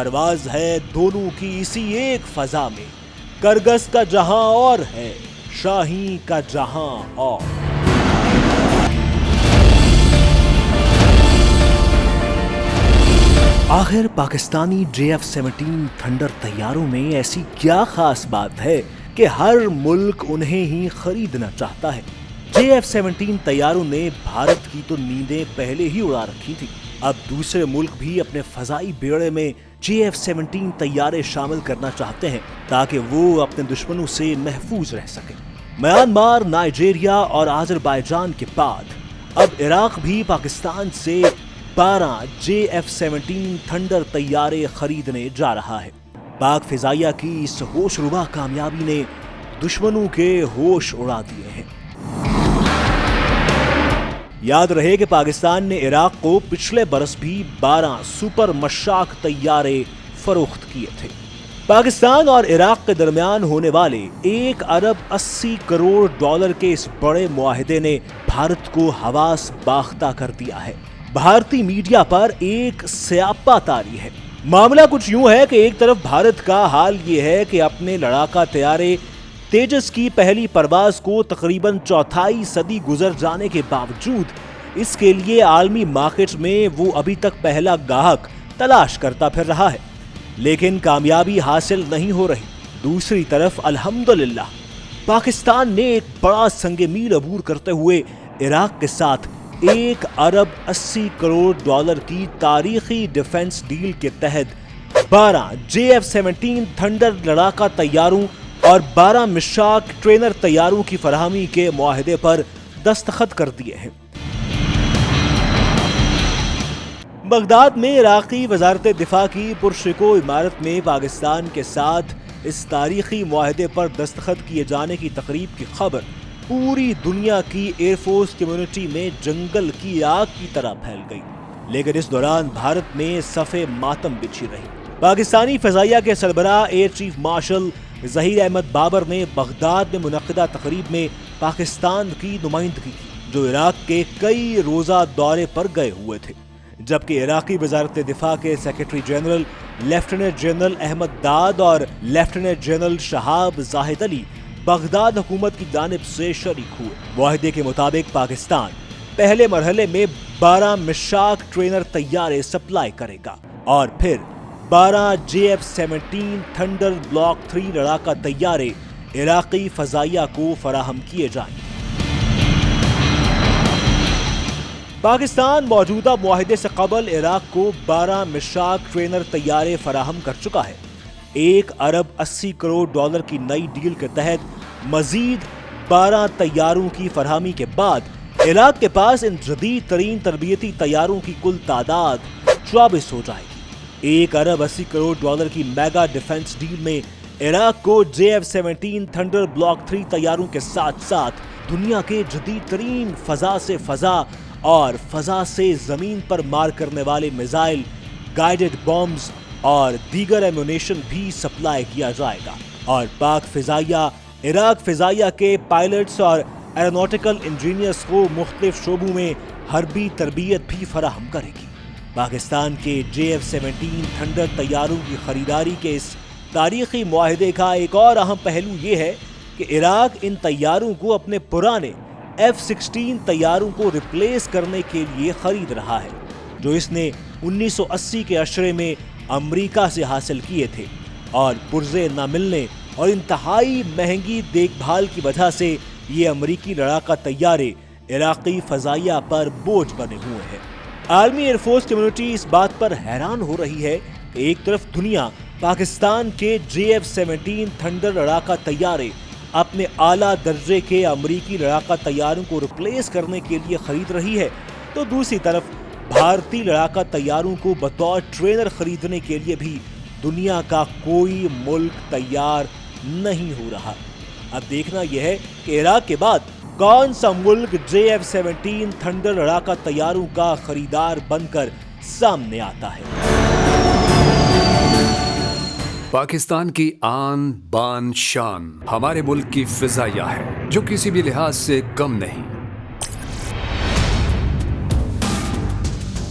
پرواز ہے دونوں کی اسی ایک فضا میں، کرگس کا جہاں اور ہے، شاہین کا جہاں اور۔ آخر پاکستانی JF-17 تھنڈر طیاروں میں ایسی کیا خاص بات ہے کہ ہر ملک انہیں ہی خریدنا چاہتا ہے؟ JF-17 طیاروں نے بھارت کی تو نیندیں پہلے ہی اڑا رکھی تھی، اب دوسرے ملک بھی اپنے فضائی بیڑے میں JF-17 طیارے شامل کرنا چاہتے ہیں تاکہ وہ اپنے دشمنوں سے محفوظ رہ سکیں۔ میانمار، نائجیریا اور آذربائیجان کے بعد اب عراق بھی پاکستان سے 12 JF-17 تھنڈر طیارے خریدنے جا رہا ہے۔ پاک فضائیہ کی اس ہوش ربا کامیابی نے دشمنوں کے ہوش اڑا دیے ہیں۔ یاد رہے کہ پاکستان نے عراق کو پچھلے برس بھی 12 سپر مشاک طیارے فروخت کیے تھے۔ پاکستان اور عراق کے درمیان ہونے والے 1 ارب 80 کروڑ ڈالر کے اس بڑے معاہدے نے بھارت کو حواس باختہ کر دیا ہے۔ بھارتی میڈیا پر ایک سیاپا طاری ہے۔ معاملہ کچھ یوں ہے کہ ایک طرف بھارت کا حال یہ ہے کہ اپنے لڑاکا طیارے تیجس کی پہلی پرواز کو تقریباً 1/4 صدی گزر جانے کے باوجود اس کے لیے عالمی مارکیٹ میں وہ ابھی تک پہلا گاہک تلاش کرتا پھر رہا ہے، لیکن کامیابی حاصل نہیں ہو رہی۔ دوسری طرف الحمدللہ پاکستان نے ایک بڑا سنگ میل عبور کرتے ہوئے عراق کے ساتھ 1 ارب 80 کروڑ ڈالر کی تاریخی ڈیفنس ڈیل کے تحت 12 JF-17 تھنڈر لڑاکا طیاروں اور 12 مشاک ٹرینر طیاروں کی فراہمی کے معاہدے پر دستخط کر دیے ہیں۔ بغداد میں عراقی وزارت دفاع کی پرشکوہ عمارت میں پاکستان کے ساتھ اس تاریخی معاہدے پر دستخط کیے جانے کی تقریب کی خبر پوری دنیا کی ایئر فورس کمیونٹی میں جنگل کی آگ کی طرح پھیل گئی، لیکن اس دوران بھارت میں صفِ ماتم بچھی رہی۔ پاکستانی فضائیہ کے سربراہ air chief marshal Zaheer Ahmed Babar نے بغداد میں منعقدہ تقریب میں پاکستان کی نمائندگی کی، جو عراق کے کئی روزہ دورے پر گئے ہوئے تھے، جبکہ عراقی وزارت دفاع کے secretary general lieutenant general Ahmed Dad اور lieutenant general Shahab Zahid Ali Baghdad حکومت کی جانب سے شریک ہوئے۔ معاہدے کے مطابق پاکستان پہلے مرحلے میں 12 مشاک ٹرینر طیارے سپلائی کرے گا اور پھر 12 JF-17 تھنڈر بلاک 3 لڑاکا طیارے عراقی فضائیہ کو فراہم کیے جائیں گے۔ پاکستان موجودہ معاہدے سے قبل عراق کو 12 مشاک ٹرینر طیارے فراہم کر چکا ہے۔ 1 ارب 80 کروڑ ڈالر کی نئی ڈیل کے تحت مزید 12 طیاروں کی فراہمی کے بعد عراق کے پاس ان جدید ترین تربیتی طیاروں کی کل تعداد 24 ہو جائے گی۔ 1 ارب 80 کروڑ ڈالر کی میگا ڈیفنس ڈیل میں عراق کو JF-17 تھنڈر بلاک 3 طیاروں کے ساتھ ساتھ دنیا کے جدید ترین فضا سے فضا اور فضا سے زمین پر مار کرنے والے میزائل، گائیڈڈ بامز اور دیگر ایمونیشن بھی سپلائی کیا جائے گا، اور پاک فضائیہ عراق فضائیہ کے پائلٹس اور ایروناٹیکل انجینئرز کو مختلف شعبوں میں حربی تربیت بھی فراہم کرے گی۔ پاکستان کے JF-17 تھنڈر طیاروں کی خریداری کے اس تاریخی معاہدے کا ایک اور اہم پہلو یہ ہے کہ عراق ان طیاروں کو اپنے پرانے F-16 طیاروں کو ریپلیس کرنے کے لیے خرید رہا ہے، جو اس نے 1980 کے عشرے میں امریکہ سے حاصل کیے تھے، اور پرزے نہ ملنے اور انتہائی مہنگی دیکھ بھال کی وجہ سے یہ امریکی لڑاکا طیارے عراقی فضائیہ پر بوجھ بنے ہوئے ہیں۔ عالمی ایئر فورس کمیونٹی اس بات پر حیران ہو رہی ہے کہ ایک طرف دنیا پاکستان کے JF-17 تھنڈر لڑاکا طیارے اپنے اعلیٰ درجے کے امریکی لڑاکا طیاروں کو ریپلیس کرنے کے لیے خرید رہی ہے، تو دوسری طرف بھارتی لڑاکا طیاروں کو بطور ٹرینر خریدنے کے لیے بھی دنیا کا کوئی ملک تیار نہیں ہو رہا۔ اب دیکھنا یہ ہے کہ عراق کے بعد کون سا ملک JF-17 تھنڈر لڑاکا طیاروں کا خریدار بن کر سامنے آتا ہے۔ پاکستان کی آن بان شان ہمارے ملک کی فضائیہ ہے، جو کسی بھی لحاظ سے کم نہیں۔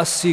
80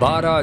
12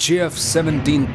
JF-17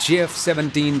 JF-17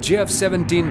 JF-17